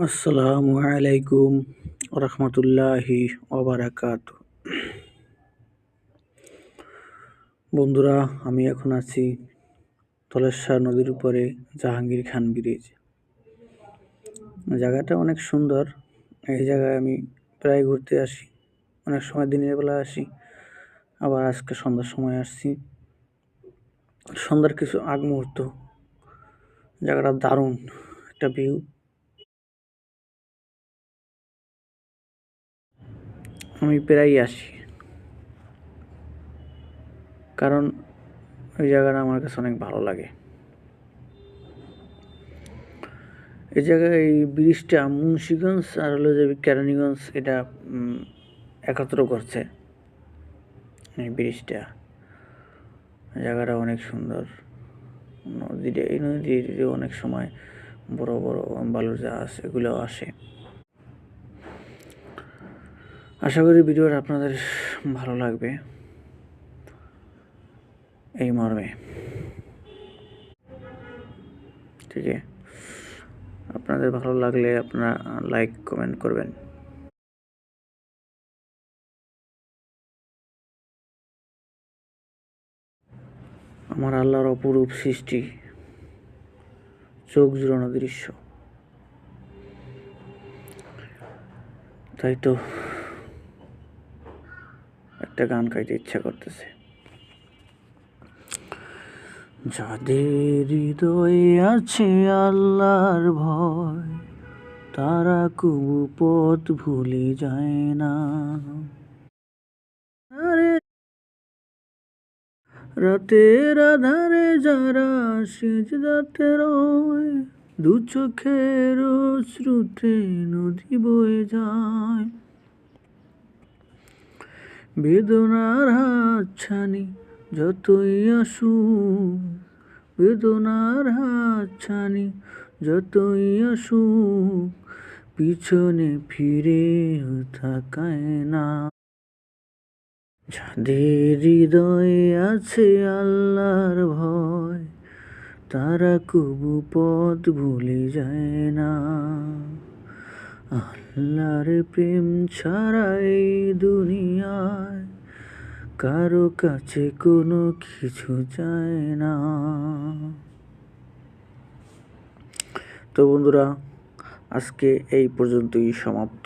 আসসালামু আলাইকুম রহমতুল্লাহি ওবারাকাতু। বন্ধুরা, আমি এখন আছি ধলেশ্বর নদীর উপরে জাহাঙ্গীর খান ব্রিজ। জায়গাটা অনেক সুন্দর। এই জায়গায় আমি প্রায় ঘুরতে আসি, অনেক সময় দিনের বেলা আসি, আবার আজকে সন্ধ্যার সময় আসছি। সন্ধ্যার কিছু আগ মুহূর্ত, জায়গাটা দারুণ একটা ভিউ। আমি প্রায়ই আসি, কারণ ওই জায়গাটা আমার কাছে অনেক ভালো লাগে। এই জায়গায় এই ব্রিজটা মুন্সিগঞ্জ আর হলো যে কেরানীগঞ্জ এটা একত্র করছে। এই ব্রিজটা, জায়গাটা অনেক সুন্দর। এই নদীর অনেক সময় বড় বড় বালুর জাহাজ এগুলো আসে। আশা করি ভিডিওটা আপনাদের ভালো লাগবে এই মর্মে। ঠিক আছে, আপনাদের ভালো লাগলে আপনারা লাইক কমেন্ট করবেন। আমার আল্লাহর অপরূপ সৃষ্টি, চোখ জুড়ানো দৃশ্য। তাই তো একটা গান গাইতে ইচ্ছা করতেছে। যাদের হৃদয়ে আছে আল্লাহর ভয়, তারা কবু পথ ভুলে যায় না। রাতের আধারে যারা সিজদাতে রয়, দু চোখের অশ্রুতে নদী বয়ে যায়। বেদনার হাতছানি যতই আসুক, বেদনার হাতছানি যতই আসুক, পিছনে ফিরে তাকায় না। যাদের হৃদয়ে আছে আল্লাহর ভয়, তারা কবু পথ ভুলে যায় না। আল্লাহর প্রেম ছাড়া এই দুনিয়ায় কারো কাছে কোনো কিছু চায় না। তো বন্ধুরা, আজকে এই পর্যন্তই সমাপ্ত।